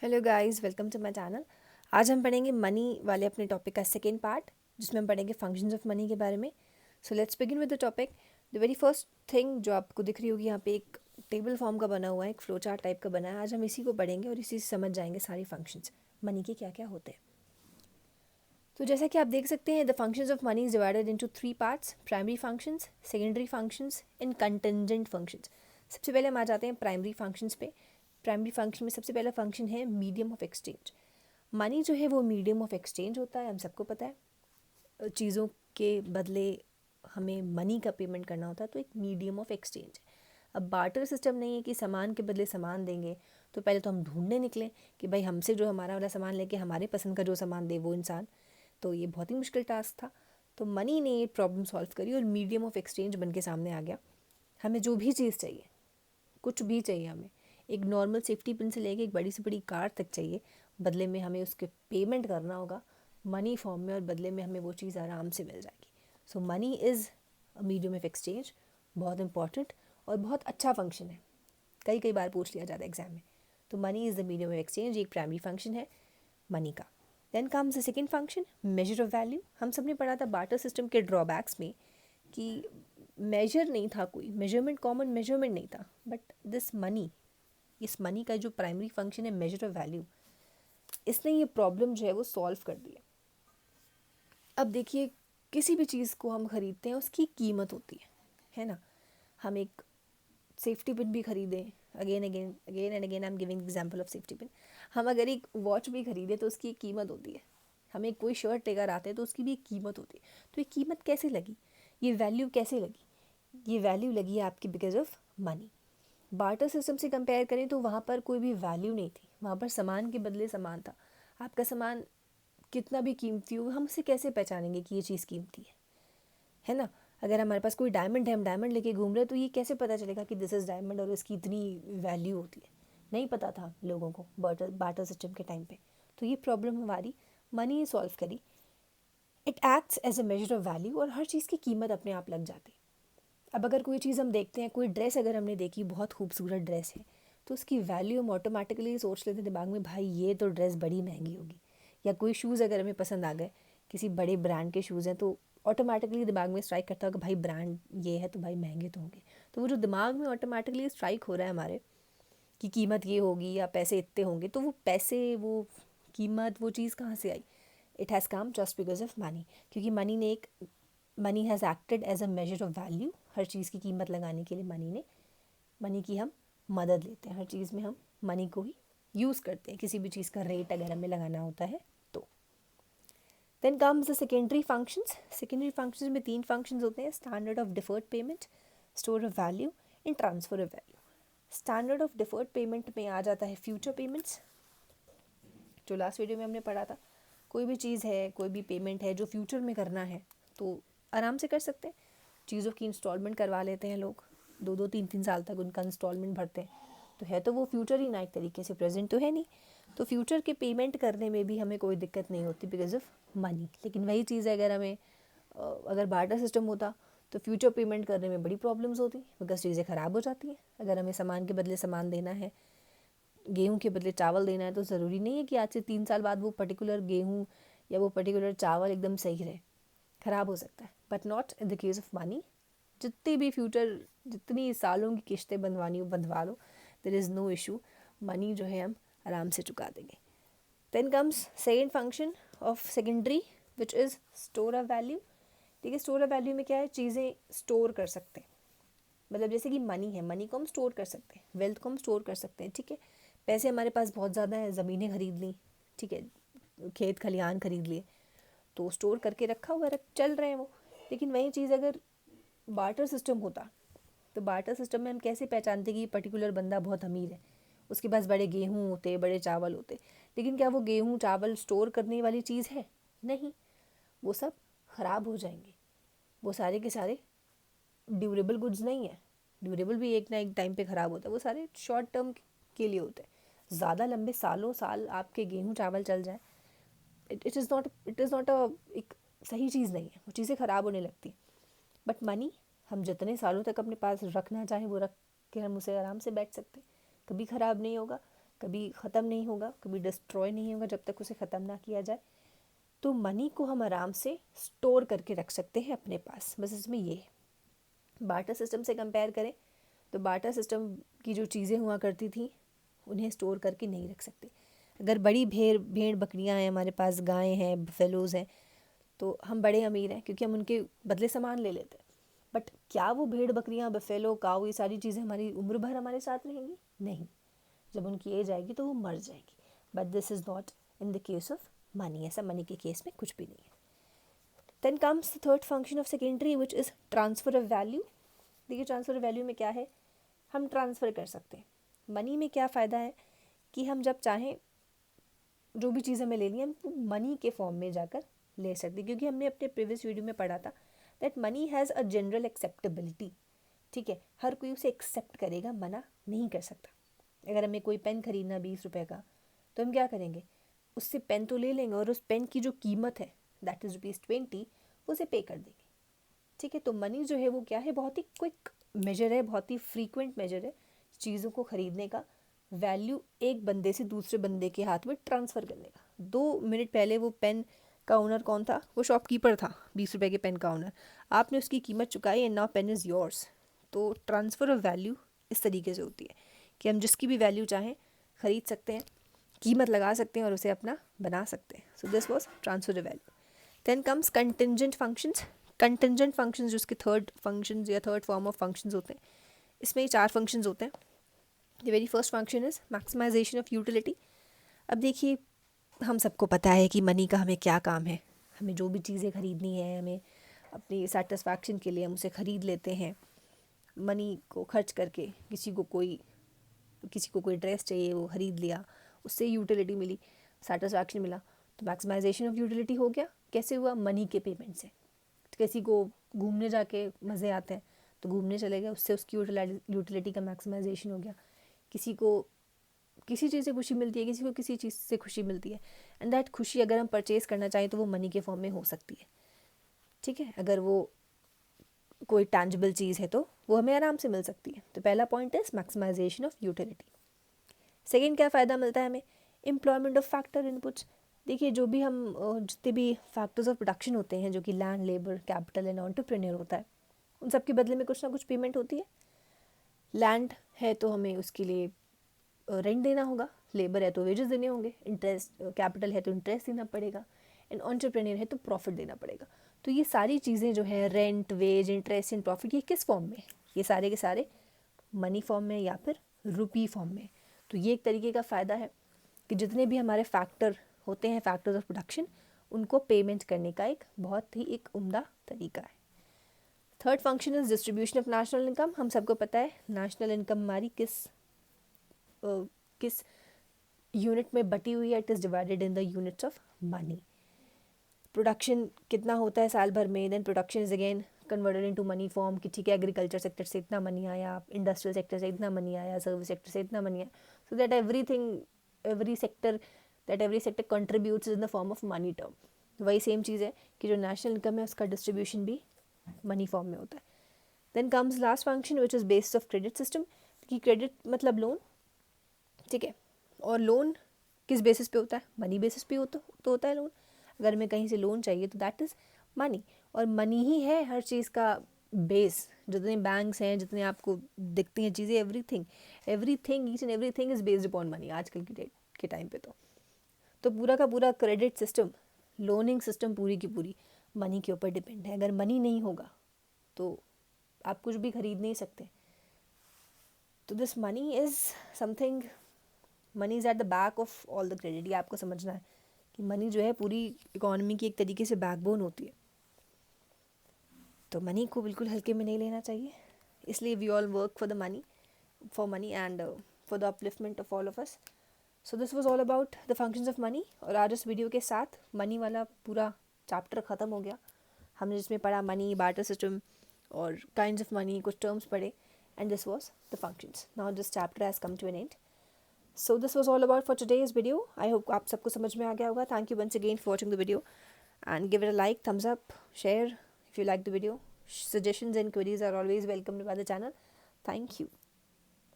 Hello guys, welcome to my channel. आज हम पढ़ेंगे मनी वाले अपने टॉपिक का सेकेंड पार्ट, जिसमें हम पढ़ेंगे फंक्शंस ऑफ मनी के बारे में। So let's begin with the topic. The very first thing जो आपको दिख रही होगी यहाँ पे एक टेबल फॉर्म का बना हुआ है, एक फ्लो चार्ट टाइप का बना है। आज हम इसी को पढ़ेंगे और इसी से समझ जाएंगे सारी फंक्शंस मनी के क्या क्या होते हैं। तो जैसा कि आप देख सकते हैं, the functions of money is divided into 3 parts: primary functions, secondary functions and contingent functions. सबसे पहले हम आ जाते हैं प्राइमरी फंक्शंस पे। प्राइमरी फंक्शन में सबसे पहला फंक्शन है मीडियम ऑफ एक्सचेंज। मनी जो है वो मीडियम ऑफ एक्सचेंज होता है, हम सबको पता है। चीज़ों के बदले हमें मनी का पेमेंट करना होता है, तो एक मीडियम ऑफ एक्सचेंज है। अब बार्टर सिस्टम नहीं है कि सामान के बदले सामान देंगे, तो पहले तो हम ढूंढने निकले कि भाई हमसे जो हमारा वाला सामान लेके हमारे पसंद का जो सामान दे वो इंसान, तो ये बहुत ही मुश्किल टास्क था। तो मनी ने ये प्रॉब्लम सॉल्व करी और मीडियम ऑफ एक्सचेंज बन के सामने आ गया। हमें जो भी चीज़ चाहिए, कुछ भी चाहिए, हमें एक नॉर्मल सेफ्टी पिन से लेके एक बड़ी से बड़ी कार तक चाहिए, बदले में हमें उसके पेमेंट करना होगा मनी फॉर्म में, और बदले में हमें वो चीज़ आराम से मिल जाएगी। So money is a medium of exchange. बहुत इंपॉर्टेंट और बहुत अच्छा फंक्शन है, कई कई बार पूछ लिया जाता है एग्जाम में। तो money is the medium of exchange, एक प्राइमरी फंक्शन है मनी का। Then comes the second function, measure of value. हम सब ने पढ़ा था बार्टर सिस्टम के ड्रॉबैक्स में कि मेजर नहीं था, कोई मेजरमेंट, कॉमन मेजरमेंट नहीं था। बट दिस मनी, इस मनी का जो प्राइमरी फंक्शन है मेजर ऑफ वैल्यू, इसने ये प्रॉब्लम जो है वो सॉल्व कर दिया। अब देखिए, किसी भी चीज़ को हम खरीदते हैं उसकी कीमत होती है ना। हम एक सेफ्टी पिन भी खरीदें, again again again and again I am giving example of safety pin. हम अगर एक वॉच भी खरीदें तो उसकी एक कीमत होती है। हमें कोई शर्ट लेकर आते हैं तो उसकी भी एक कीमत होती है। तो ये कीमत कैसे लगी, ये वैल्यू कैसे लगी? ये वैल्यू लगी है आपकी because of money. Barter system से कंपेयर करें तो वहाँ पर कोई भी वैल्यू नहीं थी, वहाँ पर सामान के बदले सामान था। आपका सामान कितना भी कीमती हो, हम उसे कैसे पहचानेंगे कि ये चीज़ कीमती है ना। अगर हमारे पास कोई डायमंड है, हम डायमंड लेके घूम रहे हैं, तो ये कैसे पता चलेगा कि दिस इज़ डायमंड और इसकी इतनी वैल्यू होती है? नहीं पता था लोगों को बार्टर सिस्टम के टाइम पे। तो ये प्रॉब्लम हमारी मनी ने सॉल्व करी। It acts as a measure of value, और हर चीज़ की कीमत अपने आप लग जाती है। अब अगर कोई चीज़ हम देखते हैं, कोई ड्रेस अगर हमने देखी, बहुत खूबसूरत ड्रेस है, तो उसकी वैल्यू हम ऑटोमेटिकली सोच लेते हैं दिमाग में, भाई ये तो ड्रेस बड़ी महंगी होगी। या कोई शूज़ अगर हमें पसंद आ गए, किसी बड़े ब्रांड के शूज़ हैं, तो ऑटोमेटिकली दिमाग में स्ट्राइक करता होगा भाई ब्रांड ये है तो भाई महंगे तो होंगे। तो वो जो दिमाग में ऑटोमेटिकली स्ट्राइक हो रहा है हमारे कि कीमत ये होगी या पैसे इतने होंगे, तो वो पैसे, वो कीमत, वो चीज़ कहाँ से आई? It has come just because of money. क्योंकि money has acted as a measure of value. हर चीज़ की कीमत लगाने के लिए मनी की हम मदद लेते हैं। हर चीज़ में हम मनी को ही यूज़ करते हैं, किसी भी चीज़ का रेट अगर हमें लगाना होता है तो। Then comes the secondary functions. Secondary functions में 3 फंक्शंस होते हैं: standard of deferred payment, store of value and transfer of value. Standard of deferred payment में आ जाता है फ्यूचर पेमेंट्स, जो लास्ट वीडियो में हमने पढ़ा था। कोई भी चीज़ है, कोई भी पेमेंट है जो फ्यूचर में करना है, तो आराम से कर सकते हैं। चीज़ों की इंस्टॉलमेंट करवा लेते हैं लोग, 2-2 3-3 साल तक उनका इंस्टॉलमेंट भरते हैं। तो है तो वो फ्यूचर ही ना, एक तरीके से प्रेजेंट तो है नहीं। तो फ्यूचर के पेमेंट करने में भी हमें कोई दिक्कत नहीं होती बिकॉज ऑफ मनी। लेकिन वही चीज़ है, अगर हमें अगर बार्टर सिस्टम होता तो फ्यूचर पेमेंट करने में बड़ी प्रॉब्लम्स होती, बिकॉज चीज़ें ख़राब हो जाती हैं। अगर हमें सामान के बदले सामान देना है, गेहूं के बदले चावल देना है, तो ज़रूरी नहीं है कि आज से 3 साल बाद वो पर्टिकुलर गेहूं या वो पर्टिकुलर चावल एकदम सही रहे, ख़राब हो सकता है। But not in the case of money. जितनी भी फ्यूचर, जितनी सालों की किस्तें बंधवानी हो बंधवा लो, there is no issue. Money जो है हम आराम से चुका देंगे। Then comes second function of secondary, which is store of value. ठीक है, स्टोर ऑफ वैल्यू में क्या है, चीज़ें स्टोर कर सकते हैं। मतलब जैसे कि मनी है, मनी को हम स्टोर कर सकते हैं, वेल्थ को हम स्टोर कर सकते हैं। ठीक है, पैसे हमारे पास बहुत ज़्यादा है, ज़मीनें खरीद ली, ठीक है, खेत खलिहान खरीद लिए, तो स्टोर करके रखा हुआ, चल रहे हैं वो। लेकिन वही चीज़ अगर बार्टर सिस्टम होता, तो बार्टर सिस्टम में हम कैसे पहचानते कि ये पर्टिकुलर बंदा बहुत अमीर है, उसके पास बड़े गेहूँ होते, बड़े चावल होते, लेकिन क्या वो गेहूँ चावल स्टोर करने वाली चीज़ है? नहीं, वो सब ख़राब हो जाएंगे। वो सारे के सारे ड्यूरेबल गुड्स नहीं है। ड्यूरेबल भी एक ना एक टाइम पे ख़राब होता है, वो सारे शॉर्ट टर्म के लिए होते हैं। ज़्यादा लंबे सालों साल आपके गेहूँ चावल चल जाए, इट इज़ नॉट एक सही चीज़ नहीं है, वो चीज़ें ख़राब होने लगती। बट मनी हम जितने सालों तक अपने पास रखना चाहें वो रख के हम उसे आराम से बैठ सकते हैं, कभी ख़राब नहीं होगा, कभी ख़त्म नहीं होगा, कभी डिस्ट्रॉय नहीं होगा जब तक उसे ख़त्म ना किया जाए। तो मनी को हम आराम से स्टोर करके रख सकते हैं अपने पास, बस इसमें ये है। बार्टर सिस्टम से कंपेयर करें तो बार्टर सिस्टम की जो चीज़ें हुआ करती थी उन्हें स्टोर करके नहीं रख सकते। अगर बड़ी भेड़ बकरियां हैं हमारे पास, गायें हैं, बफेलोज़ हैं, तो हम बड़े अमीर हैं क्योंकि हम उनके बदले सामान ले लेते हैं। बट क्या वो भेड़ बकरियां, बफेलो, काऊ, ये सारी चीज़ें हमारी उम्र भर हमारे साथ रहेंगी? नहीं, जब उनकी एज आएगी तो वो मर जाएगी। But this is not in the case of money, ऐसा मनी के केस में कुछ भी नहीं है। Then comes the third function of secondary which is transfer of value. देखिए ट्रांसफ़र ऑफ वैल्यू में क्या है, हम ट्रांसफ़र कर सकते हैं। मनी में क्या फ़ायदा है कि हम जब चाहें जो भी चीज़ हमें लेनी है हम मनी के फॉर्म में जाकर ले सकते हैं, क्योंकि हमने अपने प्रीवियस वीडियो में पढ़ा था that money has a general acceptability. ठीक है, हर कोई उसे एक्सेप्ट करेगा, मना नहीं कर सकता। अगर हमें कोई पेन खरीदना 20 रुपये का, तो हम क्या करेंगे, उससे पेन तो ले लेंगे और उस पेन की जो कीमत है दैट इज़ ₹20 उसे पे कर देंगे। ठीक है, तो मनी जो है वो क्या है, बहुत ही क्विक मेजर है, बहुत ही फ्रीक्वेंट मेजर है चीज़ों को ख़रीदने का, वैल्यू एक बंदे से दूसरे बंदे के हाथ में ट्रांसफ़र करने का। 2 मिनट पहले वो पेन का ओनर कौन था, वो शॉपकीपर था, 20 रुपये के पेन का ओनर। आपने उसकी कीमत चुकाई and now pen is yours. तो ट्रांसफ़र ऑफ वैल्यू इस तरीके से होती है कि हम जिसकी भी वैल्यू चाहें ख़रीद सकते हैं, कीमत लगा सकते हैं और उसे अपना बना सकते हैं। So this was transfer of value. Then comes contingent functions. Contingent functions जो उसके थर्ड फंक्शंस या थर्ड फॉर्म ऑफ फंक्शंस होते हैं, इसमें 4 फंक्शंस होते हैं। The very first function is maximization of utility. अब देखिए हम सबको पता है कि मनी का हमें क्या काम है। हमें जो भी चीज़ें ख़रीदनी है, हमें अपनी सेटिस्फैक्शन के लिए हम उसे ख़रीद लेते हैं मनी को खर्च करके। किसी को कोई ड्रेस चाहिए, वो ख़रीद लिया, उससे यूटिलिटी मिली, सेटिस्फैक्शन मिला। तो मैक्सिमाइजेशन ऑफ यूटिलिटी हो गया। कैसे हुआ? मनी के पेमेंट से। किसी को घूमने जाके मज़े आते हैं तो घूमने चले गए, उससे उसकी यूटिलिटी का मैक्सिमाइजेशन हो गया। किसी को किसी चीज़ से खुशी मिलती है, किसी को किसी चीज़ से खुशी मिलती है, एंड दैट खुशी अगर हम परचेज़ करना चाहें तो वो मनी के फॉर्म में हो सकती है। ठीक है, अगर वो कोई टैंजिबल चीज़ है तो वो हमें आराम से मिल सकती है। तो पहला point is maximization of utility. Second क्या फ़ायदा मिलता है हमें? Employment of factor inputs. देखिए जो भी हम जितने भी फैक्टर्स ऑफ प्रोडक्शन होते हैं, जो कि land, labour, capital and entrepreneur होता है, उन सब के बदले में कुछ ना कुछ पेमेंट होती है। लैंड है तो हमें उसके लिए रेंट देना होगा, लेबर है तो वेजेस देने होंगे, इंटरेस्ट, कैपिटल है तो इंटरेस्ट देना पड़ेगा, एंड एंटरप्रेन्योर है तो प्रॉफिट देना पड़ेगा। तो ये सारी चीज़ें जो है, rent, wage, interest and profit, ये किस फॉर्म में? ये सारे के सारे मनी फॉर्म में या फिर रुपी फॉर्म में। तो ये एक तरीके का फ़ायदा है कि जितने भी हमारे फैक्टर होते हैं, फैक्टर्स ऑफ प्रोडक्शन, उनको पेमेंट करने का एक बहुत ही एक उम्दा तरीका है। Third function is distribution of national income. हम सबको पता है नेशनल इनकम हमारी किस यूनिट में बटी हुई है। It is divided in the units of money. Production कितना होता है साल भर में, then production is again converted into money form कि ठीक है, एग्रीकल्चर सेक्टर से इतना मनी आया, इंडस्ट्रियल सेक्टर से इतना मनी आया, सर्विस सेक्टर से इतना मनी आया, so that every sector contributes in the form of money term. वही सेम चीज़ है कि जो नेशनल इनकम है उसका डिस्ट्रीब्यूशन भी मनी फॉर्म में होता है। Then comes last function which is based of credit system, कि क्रेडिट मतलब लोन। ठीक है, और लोन किस बेसिस पे होता है? मनी बेसिस पे होता है लोन। अगर हमें कहीं से लोन चाहिए तो दैट इज़ मनी, और मनी ही है हर चीज़ का बेस। जितने बैंक्स हैं, जितने आपको दिखती हैं चीज़ें, everything each and everything is based upon money आजकल की डेट के टाइम पे। तो पूरा का पूरा क्रेडिट सिस्टम, लोनिंग सिस्टम पूरी की पूरी मनी के ऊपर डिपेंड है। अगर मनी नहीं होगा तो आप कुछ भी खरीद नहीं सकते। तो this money is something, money is at the back of all the credit. ये आपको समझना है कि मनी जो है पूरी इकोनॉमी की एक तरीके से बैकबोन होती है। तो मनी को बिल्कुल हल्के में नहीं लेना चाहिए, इसलिए we all work for money and for the upliftment of all of us. So this was all about the functions of money. और आज इस वीडियो के साथ मनी वाला पूरा चैप्टर ख़त्म हो गया। हमने जिसमें पढ़ा मनी, बार्टर सिस्टम और काइंड्स ऑफ मनी, कुछ टर्म्स पढ़े, and this was the functions. Now this chapter has come to an end. So this was all about for today's video. I hope आप सबको समझ में आ गया होगा. Thank you once again for watching the video and give it a like, thumbs up, share if you like the video. Suggestions and queries are always welcomed by the channel. Thank you.